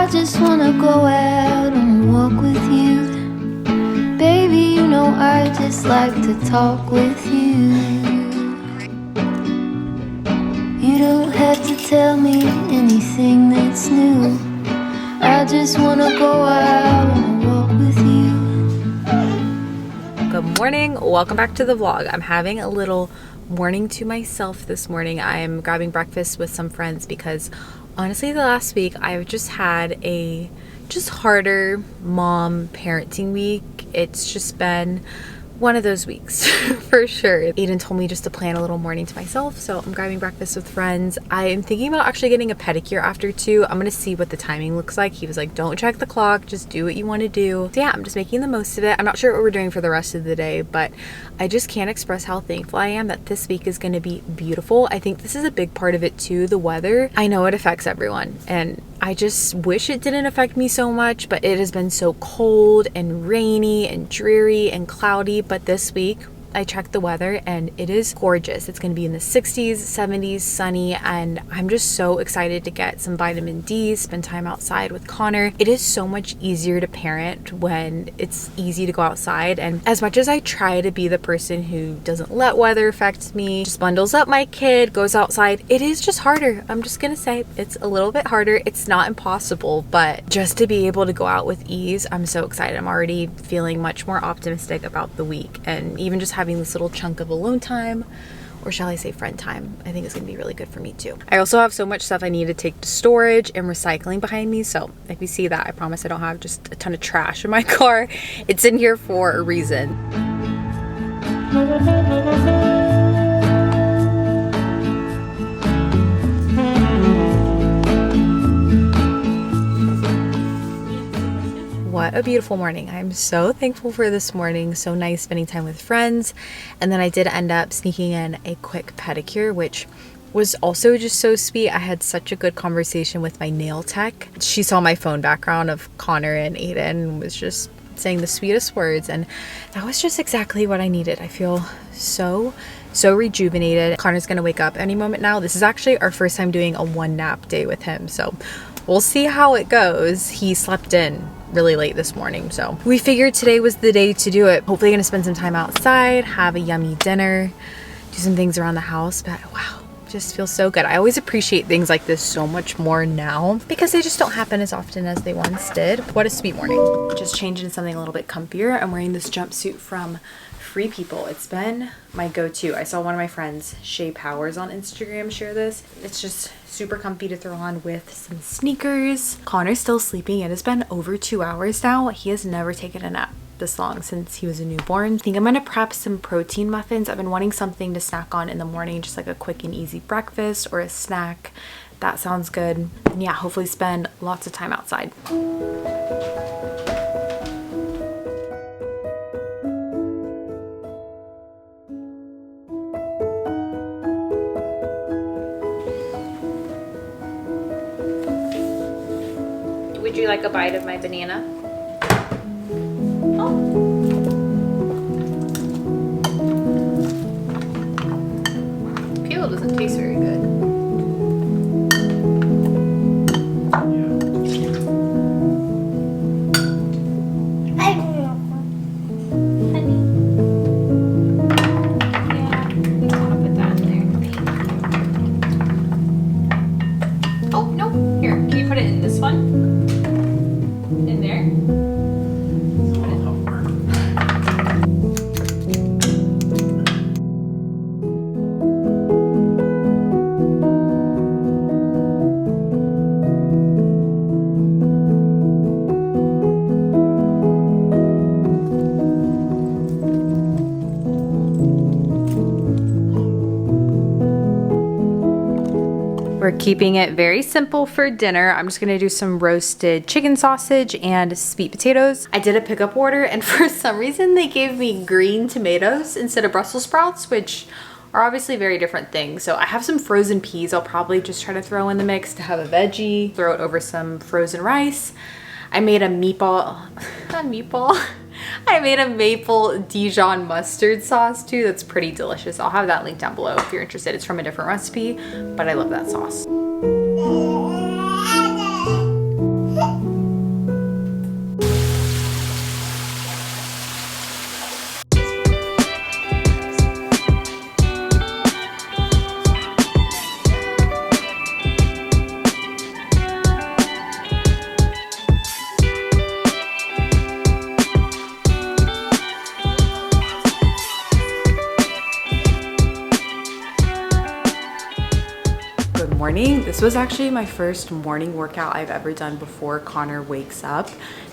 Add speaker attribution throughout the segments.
Speaker 1: I just wanna go out and walk with you. Baby, you know I just like to talk with you. You don't have to tell me anything that's new. I just wanna go out and walk with you.
Speaker 2: Good morning, welcome back to the vlog. I'm having a little morning to myself this morning. I'm grabbing breakfast with some friends because honestly the last week I've just had a harder mom parenting week. It's just been one of those weeks for sure. Aiden told me just to plan a little morning to myself, so I'm grabbing breakfast with friends. I am thinking about actually getting a pedicure after 2. I'm gonna see what the timing looks like. He was like, don't check the clock, just do what you want to do. So yeah, I'm just making the most of it. I'm not sure what we're doing for the rest of the day, but I just can't express how thankful I am that this week is gonna be beautiful. I think this is a big part of it too, the weather. I know it affects everyone, and I just wish it didn't affect me so much, but it has been so cold and rainy and dreary and cloudy. But this week I checked the weather and it is gorgeous. It's going to be in the 60s, 70s, sunny, and I'm just so excited to get some vitamin D, spend time outside with Connor. It is so much easier to parent when it's easy to go outside, and as much as I try to be the person who doesn't let weather affect me, just bundles up my kid, goes outside, it is just harder. I'm just gonna say it's a little bit harder. It's not impossible, but just to be able to go out with ease, I'm so excited. I'm already feeling much more optimistic about the week, and even just having this little chunk of alone time, or shall I say friend time, I think is gonna be really good for me too. I also have so much stuff I need to take to storage and recycling behind me, so if you see that, I promise I don't have just a ton of trash in my car. It's in here for a reason. What a beautiful morning. I'm so thankful for this morning. So nice spending time with friends. And then I did end up sneaking in a quick pedicure, which was also just so sweet. I had such a good conversation with my nail tech. She saw my phone background of Connor and Aiden and was just saying the sweetest words, and that was just exactly what I needed. I feel so rejuvenated. Connor's gonna wake up any moment now. This is actually our first time doing a 1 nap day with him, so we'll see how it goes. He slept in really late this morning, so we figured today was the day to do it. Hopefully gonna spend some time outside, have a yummy dinner, do some things around the house, but wow, just feels so good. I always appreciate things like this so much more now because they just don't happen as often as they once did. What a sweet morning. Just changing something a little bit comfier. I'm wearing this jumpsuit from Free People. It's been my go-to. I saw one of my friends, Shay Powers, on Instagram share this. It's just super comfy to throw on with some sneakers. Connor's still sleeping. It has been over 2 hours now. He has never taken a nap this long since he was a newborn. I think I'm gonna prep some protein muffins. I've been wanting something to snack on in the morning, just like a quick and easy breakfast or a snack. That sounds good. And yeah, hopefully spend lots of time outside. Would you like a bite of my banana? Oh. Peel doesn't taste very good. We're keeping it very simple for dinner. I'm just gonna do some roasted chicken sausage and sweet potatoes. I did a pickup order and for some reason they gave me green tomatoes instead of Brussels sprouts, which are obviously very different things. So I have some frozen peas I'll probably just try to throw in the mix to have a veggie, throw it over some frozen rice. I made a I made a maple Dijon mustard sauce too. That's pretty delicious. I'll have that link down below if you're interested. It's from a different recipe, but I love that sauce. Good morning. This was actually my first morning workout I've ever done before Connor wakes up.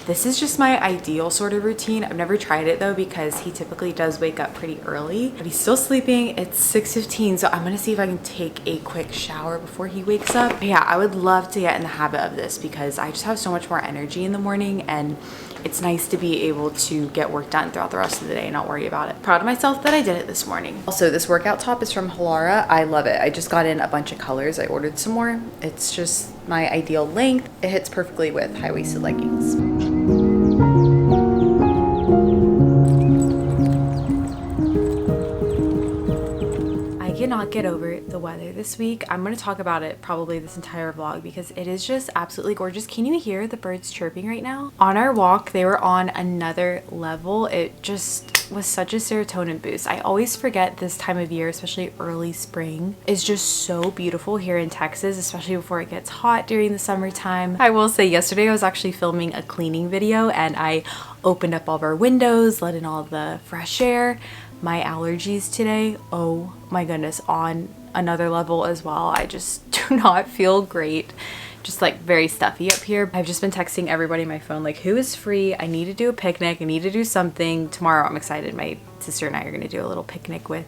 Speaker 2: This is just my ideal sort of routine. I've never tried it though because he typically does wake up pretty early, but he's still sleeping. It's 6:15, so I'm gonna see if I can take a quick shower before he wakes up. But yeah, I would love to get in the habit of this because I just have so much more energy in the morning, and it's nice to be able to get work done throughout the rest of the day and not worry about it. Proud of myself that I did it this morning. Also, this workout top is from Halara. I love it. I just got in a bunch of colors. I ordered some more. It's just my ideal length. It hits perfectly with high-waisted leggings. I cannot get over the weather this week. I'm going to talk about it probably this entire vlog because it is just absolutely gorgeous. Can you hear the birds chirping right now? On our walk, they were on another level. It just was such a serotonin boost. I always forget this time of year, especially early spring, is just so beautiful here in Texas, especially before it gets hot during the summertime. I will say yesterday I was actually filming a cleaning video and I opened up all of our windows, let in all the fresh air. My allergies today, oh my goodness, on another level as well. I just do not feel great. Just like very stuffy up here. I've just been texting everybody on my phone like, who is free? I need to do a picnic. I need to do something. Tomorrow I'm excited. My sister and I are gonna do a little picnic with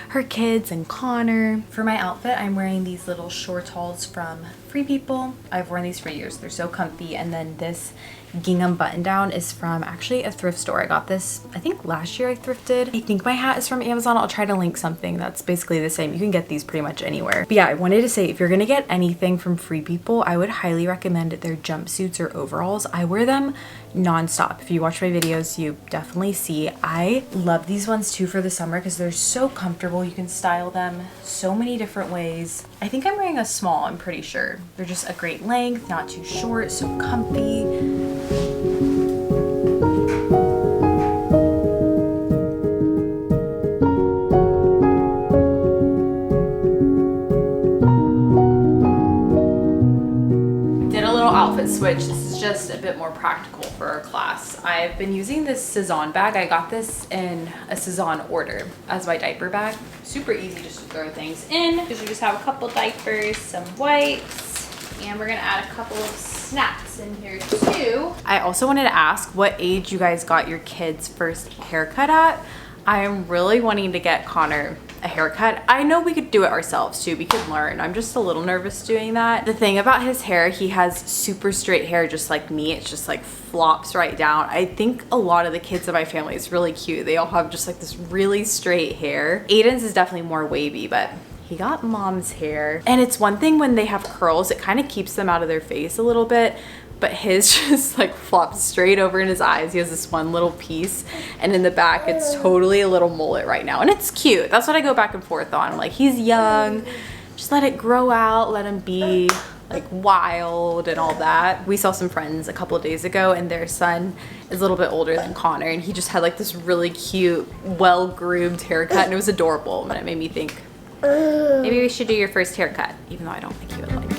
Speaker 2: her kids and Connor. For my outfit, I'm wearing these little short hauls from Free People. I've worn these for years. They're so comfy. And then this gingham button down is from actually a thrift store. I got this, I think last year I thrifted. I think my hat is from Amazon. I'll try to link something that's basically the same. You can get these pretty much anywhere. But yeah, I wanted to say if you're gonna get anything from Free People, I would highly recommend their jumpsuits or overalls. I wear them nonstop. If you watch my videos, you definitely see. I love these ones too for the summer because they're so comfortable. You can style them so many different ways. I think I'm wearing a small, I'm pretty sure. They're just a great length, not too short, so comfy. Outfit switch. This is just a bit more practical for our class. I've been using this Cezanne bag. I got this in a Cezanne order as my diaper bag. Super easy just to throw things in because you just have a couple diapers, some wipes, and we're gonna add a couple of snacks in here too. I also wanted to ask what age you guys got your kids' first haircut at. I am really wanting to get Connor a haircut. I know we could do it ourselves too. We could learn. I'm just a little nervous doing that. The thing about his hair, he has super straight hair just like me. It's just like flops right down. I think a lot of the kids in my family is really cute. They all have just like this really straight hair. Aiden's is definitely more wavy, but he got mom's hair. And it's one thing when they have curls, it kind of keeps them out of their face a little bit. But his just like flops straight over in his eyes. He has this one little piece, and in the back it's totally a little mullet right now, and it's cute. That's what I go back and forth on. I'm like, he's young, just let it grow out, let him be like wild and all that. We saw some friends a couple of days ago and their son is a little bit older than Connor, and he just had like this really cute, well-groomed haircut, and it was adorable, and it made me think maybe we should do your first haircut, even though I don't think he would like it.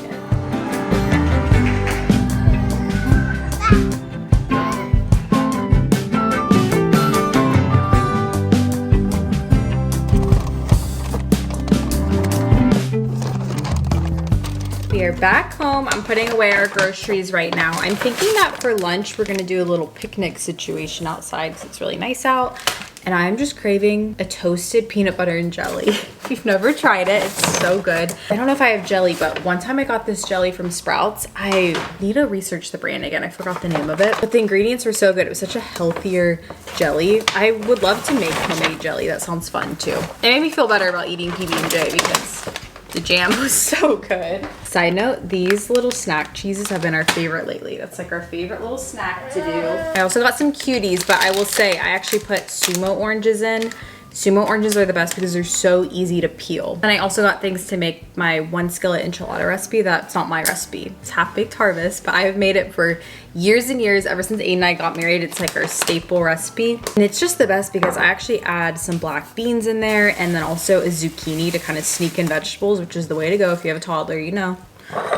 Speaker 2: We are back home. I'm putting away our groceries right now. I'm thinking that for lunch, we're gonna do a little picnic situation outside because it's really nice out. And I'm just craving a toasted peanut butter and jelly. If you've never tried it, it's so good. I don't know if I have jelly, but one time I got this jelly from Sprouts. I need to research the brand again. I forgot the name of it, but the ingredients were so good. It was such a healthier jelly. I would love to make homemade jelly. That sounds fun too. It made me feel better about eating PB&J because the jam was so good. Side note, these little snack cheeses have been our favorite lately. That's like our favorite little snack to do. I also got some cuties, but I will say I actually put sumo oranges in. Sumo oranges are the best because they're so easy to peel. And I also got things to make my one skillet enchilada recipe. That's not my recipe. It's half-baked harvest, but I've made it for years and years. Ever since Aiden and I got married, it's like our staple recipe. And it's just the best because I actually add some black beans in there and then also a zucchini to kind of sneak in vegetables, which is the way to go if you have a toddler, you know.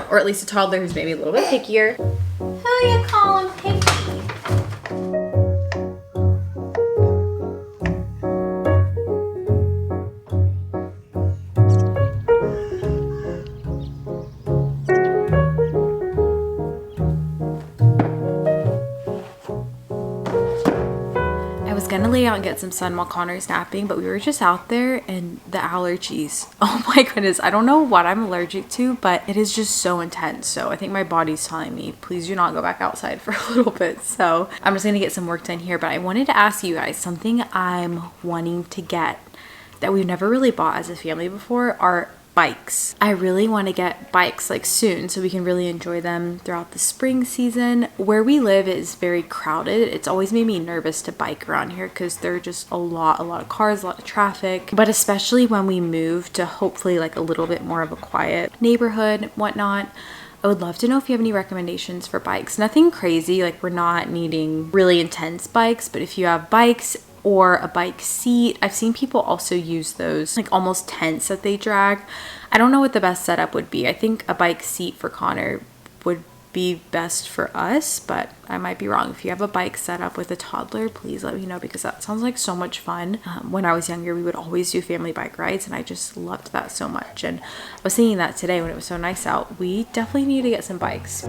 Speaker 2: Or at least a toddler who's maybe a little bit pickier. Who you calling picky? lay out and get some sun while Connor's napping, but we were just out there and the allergies. Oh my goodness. I don't know what I'm allergic to, but it is just so intense. So I think my body's telling me, please do not go back outside for a little bit. So I'm just going to get some work done here. But I wanted to ask you guys something I'm wanting to get that we've never really bought as a family before are bikes. I really want to get bikes like soon so we can really enjoy them throughout the spring season. Where we live is very crowded. It's always made me nervous to bike around here because there are just a lot of cars, a lot of traffic. But especially when we move to hopefully like a little bit more of a quiet neighborhood, whatnot, I would love to know if you have any recommendations for bikes. Nothing crazy, like we're not needing really intense bikes, but if you have bikes or a bike seat. I've seen people also use those like almost tents that they drag. I don't know what the best setup would be. I think a bike seat for Connor would be best for us, but I might be wrong. If you have a bike set up with a toddler, please let me know because that sounds like so much fun. When I was younger, we would always do family bike rides and I just loved that so much. And I was thinking that today when it was so nice out, we definitely need to get some bikes.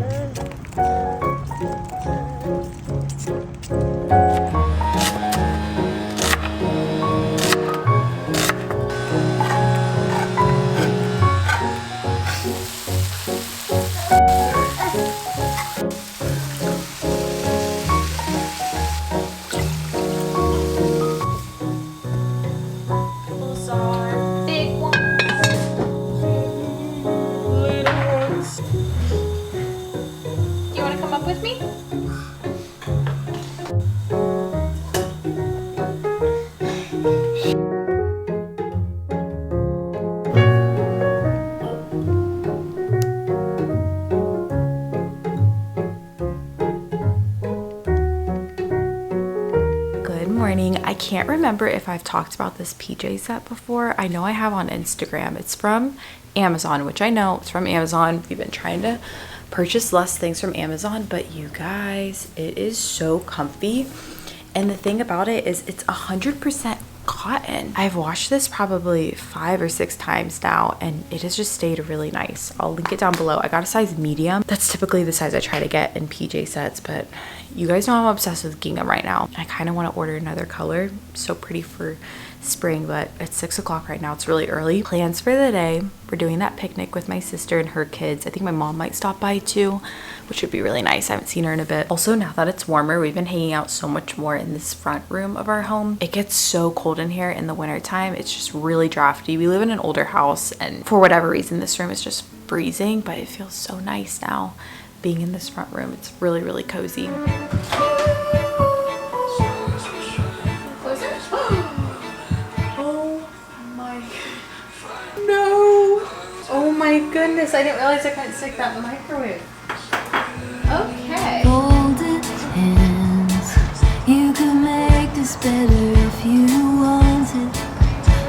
Speaker 2: With me? Good morning. I can't remember if I've talked about this PJ set before. I know I have on Instagram. It's from Amazon, which I know it's from Amazon. We've been trying to purchase less things from Amazon, but you guys, it is so comfy. And the thing about it is it's 100% cotton. I've washed this probably 5 or 6 times now and it has just stayed really nice. I'll link it down below. I got a size medium. That's typically the size I try to get in PJ sets, but you guys know I'm obsessed with gingham right now. I kind of want to order another color. So pretty for spring, but it's 6 o'clock right now. It's really early. Plans for the day. We're doing that picnic with my sister and her kids. I think my mom might stop by too, which would be really nice. I haven't seen her in a bit. Also, now that it's warmer, we've been hanging out so much more in this front room of our home. It gets so cold in here in the winter time. It's just really drafty. We live in an older house and for whatever reason, this room is just freezing, but it feels so nice now being in this front room. It's really, really cozy. Oh my goodness, I didn't realize I couldn't stick that in the microwave. Okay.
Speaker 1: Golden hands, you could make this better if you wanted.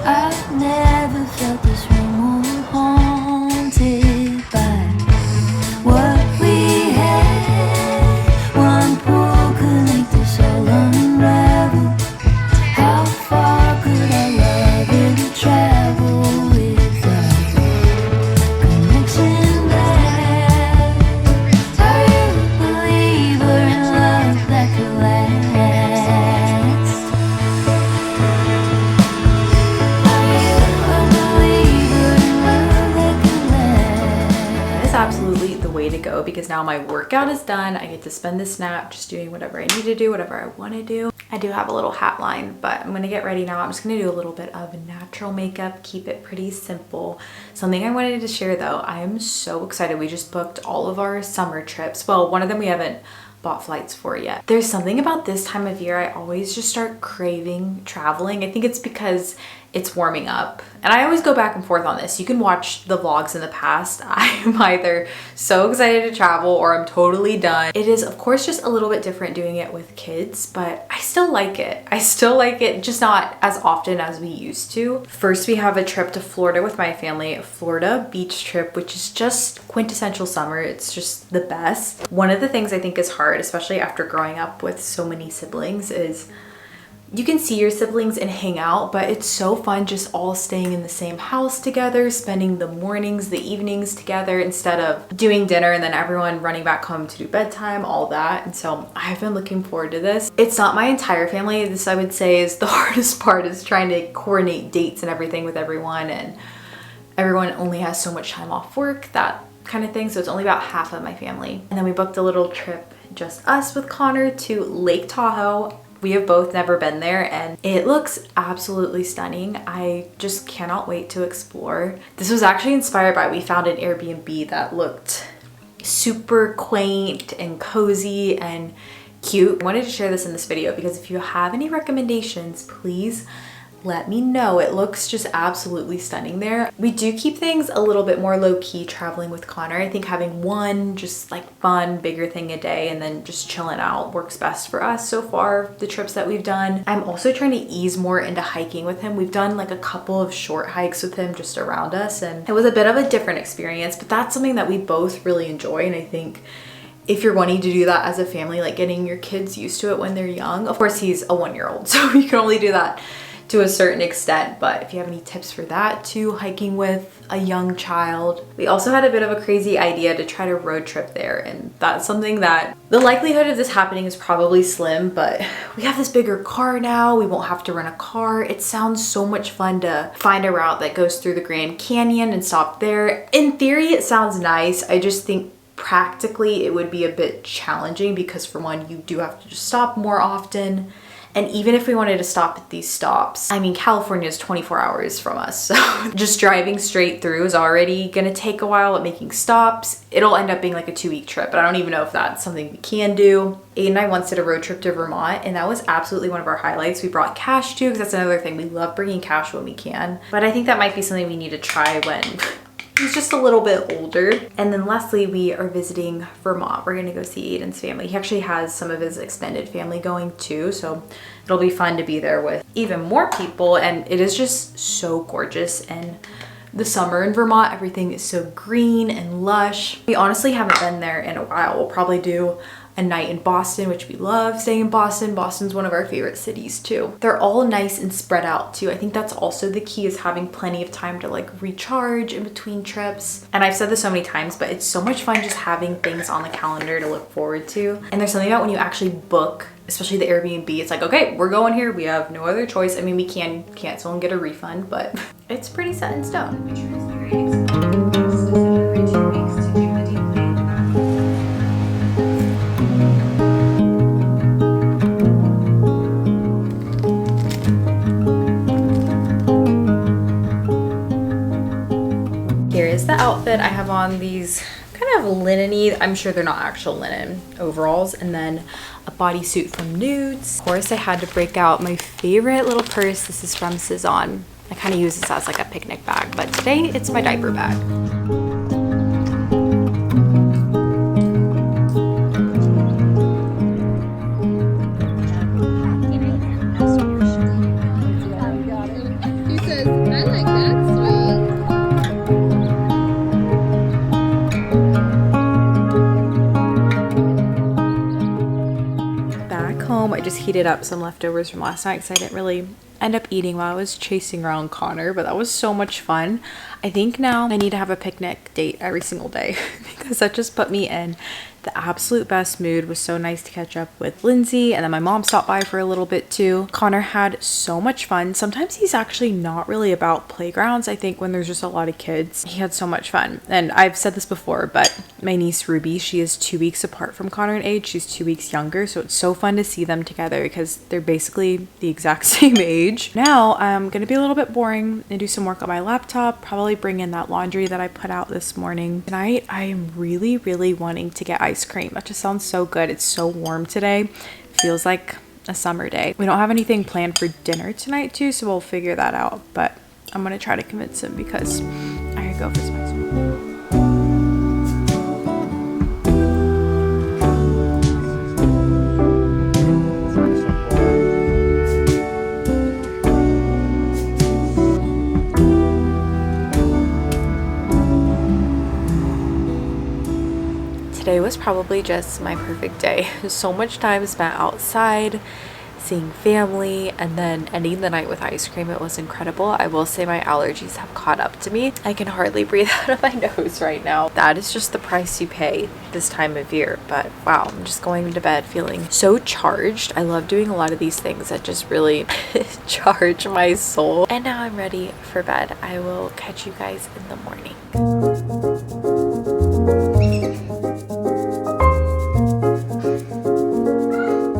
Speaker 1: I've never felt this room more haunted by what we had. One pull could make this all unravel. How far could our love really travel without connection there? Are you a believer in love that could last? Are you a believer in love that could last?
Speaker 2: It's absolutely the way to go because now my workout is done. I get to spend this nap just doing whatever I need to do, whatever I want to do. I do have a little hat line, but I'm gonna get ready now. I'm just gonna do a little bit of natural makeup, keep it pretty simple. Something I wanted to share though, I am so excited. We just booked all of our summer trips. Well, one of them we haven't bought flights for yet. There's something about this time of year I always just start craving traveling. I think it's because it's warming up. And I always go back and forth on this. You can watch the vlogs in the past. I'm either so excited to travel or I'm totally done. It is of course just a little bit different doing it with kids, but I still like it. I still like it, just not as often as we used to. First, we have a trip to Florida with my family, a Florida beach trip, which is just quintessential summer. It's just the best. One of the things I think is hard, especially after growing up with so many siblings, is you can see your siblings and hang out, but it's so fun just all staying in the same house together, spending the mornings, the evenings together instead of doing dinner and then everyone running back home to do bedtime, all that. And so I've been looking forward to this. It's not my entire family. This, I would say, is the hardest part, is trying to coordinate dates and everything with everyone, and everyone only has so much time off work, that kind of thing. So it's only about half of my family. And then we booked a little trip, just us with Connor, to Lake Tahoe. We have both never been there and it looks absolutely stunning. I just cannot wait to explore. This was actually inspired by, we found an Airbnb that looked super quaint and cozy and cute. I wanted to share this in this video because if you have any recommendations, please let me know. It looks just absolutely stunning there. We do keep things a little bit more low-key traveling with Connor. I think having one just like fun, bigger thing a day and then just chilling out works best for us so far, the trips that we've done. I'm also trying to ease more into hiking with him. We've done like a couple of short hikes with him just around us, and it was a bit of a different experience, but that's something that we both really enjoy. And I think if you're wanting to do that as a family, like getting your kids used to it when they're young, of course he's a 1-year-old, so you can only do that to a certain extent, but if you have any tips for that too, hiking with a young child. We also had a bit of a crazy idea to try to road trip there, and that's something that the likelihood of this happening is probably slim, but we have this bigger car now. We won't have to rent a car. It sounds so much fun to find a route that goes through the Grand Canyon and stop there. In theory, it sounds nice. I just think practically it would be a bit challenging because, for one, you do have to just stop more often. And even if we wanted to stop at these stops, I mean, California is 24 hours from us. So just driving straight through is already gonna take a while. At making stops, it'll end up being like a 2-week trip, but I don't even know if that's something we can do. Aiden and I once did a road trip to Vermont, and that was absolutely one of our highlights. We brought cash too, because that's another thing. We love bringing cash when we can. But I think that might be something we need to try when he's just a little bit older. And then lastly, we are visiting Vermont. We're gonna go see Aiden's family. He actually has some of his extended family going too, so it'll be fun to be there with even more people. And it is just so gorgeous. And the summer in Vermont, everything is so green and lush. We honestly haven't been there in a while. We'll probably do a night in Boston, which we love staying in Boston. Boston's one of our favorite cities too. They're all nice and spread out too. I think that's also the key, is having plenty of time to like recharge in between trips. And I've said this so many times, but it's so much fun just having things on the calendar to look forward to. And there's something about when you actually book, especially the Airbnb, it's like, okay, we're going here. We have no other choice. I mean, we can cancel and get a refund, but it's pretty set in stone. Here is the outfit. I have on these kind of linen-y, I'm sure they're not actual linen, overalls, and then a bodysuit from Nudes. Of course, I had to break out my favorite little purse. This is from Cezanne. I kind of use this as like a picnic bag, but today it's my diaper bag.
Speaker 3: He says, I like that, sweet.
Speaker 2: Back home, I just heated up some leftovers from last night because I didn't really end up eating while I was chasing around Connor, but that was so much fun. I think now I need to have a picnic date every single day because that just put me in the absolute best mood. It was so nice to catch up with Lindsay, and then my mom stopped by for a little bit too. Connor had so much fun. Sometimes he's actually not really about playgrounds. I think when there's just a lot of kids, he had so much fun. And I've said this before, but my niece Ruby, she is 2 weeks apart from Connor in age. She's 2 weeks younger, so it's so fun to see them together because they're basically the exact same age. Now I'm gonna be a little bit boring and do some work on my laptop, probably bring in that laundry that I put out this morning. Tonight I am really wanting to get ice cream. That just sounds so good. It's so warm today. Feels like a summer day. We don't have anything planned for dinner tonight too, so we'll figure that out, but I'm gonna try to convince him because I could go for some ice cream. Today was probably just my perfect day. So much time spent outside, seeing family, and then ending the night with ice cream. It was incredible. I will say my allergies have caught up to me. I can hardly breathe out of my nose right now. That is just the price you pay this time of year. But wow, I'm just going to bed feeling so charged. I love doing a lot of these things that just really charge my soul. And now I'm ready for bed. I will catch you guys in the morning.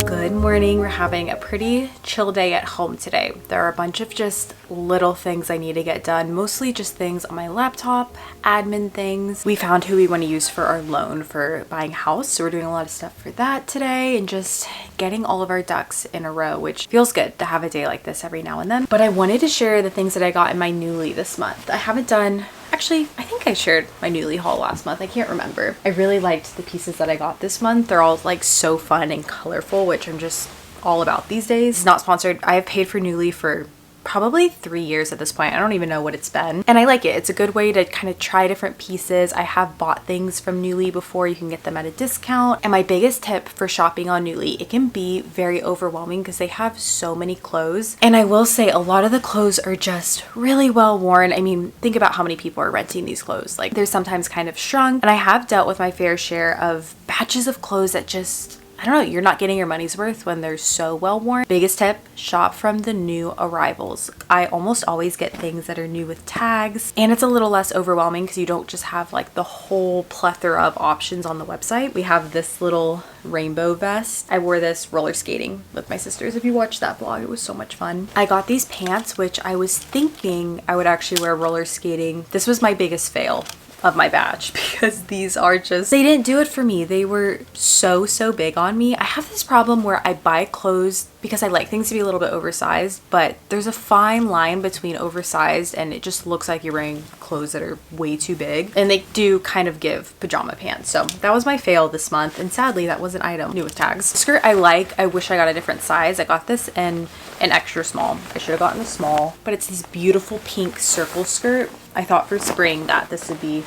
Speaker 2: Good morning. We're having a pretty chill day at home today. There are a bunch of just little things I need to get done, mostly just things on my laptop, admin things. We found who we want to use for our loan for buying a house, so we're doing a lot of stuff for that today and just getting all of our ducks in a row, which feels good to have a day like this every now and then. But I wanted to share the things that I got in my Nuuly this month. I haven't done Actually, I think I shared my Nuuly haul last month. I can't remember. I really liked the pieces that I got this month. They're all like so fun and colorful, which I'm just all about these days. It's not sponsored. I have paid for Nuuly for probably 3 years at this point. I don't even know what it's been. And I like it. It's a good way to kind of try different pieces. I have bought things from Nuuly before. You can get them at a discount. And my biggest tip for shopping on Nuuly, it can be very overwhelming because they have so many clothes. And I will say a lot of the clothes are just really well worn. I mean, think about how many people are renting these clothes. Like, they're sometimes kind of shrunk. And I have dealt with my fair share of batches of clothes that just, I don't know, you're not getting your money's worth when they're so well worn. Biggest tip, shop from the new arrivals. I almost always get things that are new with tags, and it's a little less overwhelming because you don't just have like the whole plethora of options on the website. We have this little rainbow vest. I wore this roller skating with my sisters. If you watched that vlog, it was so much fun. I got these pants, which I was thinking I would actually wear roller skating. This was my biggest fail of my batch because these are just, they didn't do it for me. They were so big on me. I have this problem where I buy clothes because I like things to be a little bit oversized, but there's a fine line between oversized and it just looks like you're wearing clothes that are way too big, and they do kind of give pajama pants. So that was my fail this month, and sadly that was an item new with tags. The skirt I like. I wish I got a different size. I got this in an extra small. I should have gotten a small, but it's this beautiful pink circle skirt. I thought for spring that this would be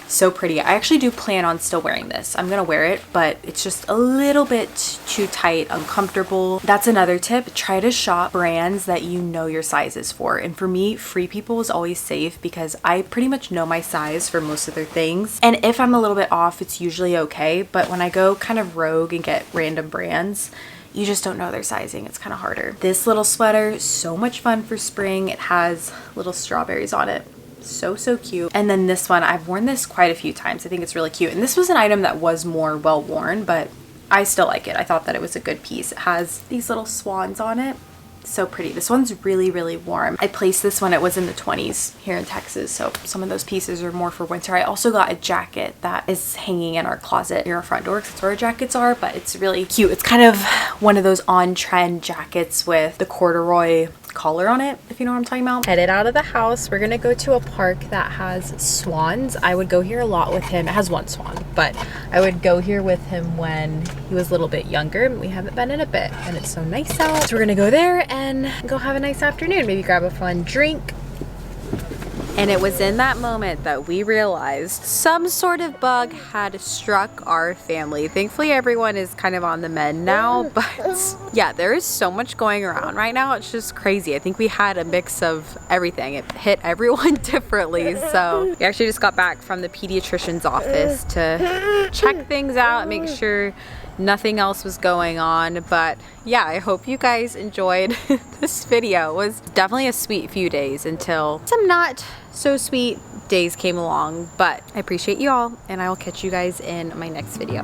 Speaker 2: so pretty. I actually do plan on still wearing this. I'm gonna wear it, but it's just a little bit too tight, uncomfortable. That's another tip. Try to shop brands that you know your sizes for. And for me, Free People is always safe because I pretty much know my size for most of their things. And if I'm a little bit off, it's usually okay. But when I go kind of rogue and get random brands, you just don't know their sizing. It's kind of harder. This little sweater, so much fun for spring. It has little strawberries on it. So cute. And then this one, I've worn this quite a few times. I think it's really cute. And this was an item that was more well worn, but I still like it. I thought that it was a good piece. It has these little swans on it. So pretty. This one's really warm. I placed this when it was in the 20s here in Texas, so some of those pieces are more for winter. I also got a jacket that is hanging in our closet near our front door because that's where our jackets are, but it's really cute. It's kind of one of those on-trend jackets with the corduroy collar on it, if you know what I'm talking about. Headed out of the house. We're gonna go to a park that has swans. I would go here a lot with him. It has one swan, but I would go here with him when he was a little bit younger. We haven't been in a bit, and it's so nice out. So we're gonna go there and go have a nice afternoon. Maybe grab a fun drink. And it was in that moment that we realized some sort of bug had struck our family. Thankfully, everyone is kind of on the mend now, but yeah, there is so much going around right now. It's just crazy. I think we had a mix of everything. It hit everyone differently. So we actually just got back from the pediatrician's office to check things out and make sure nothing else was going on. But yeah, I hope you guys enjoyed this video. It was definitely a sweet few days until some not so sweet days came along, but I appreciate you all, and I will catch you guys in my next video.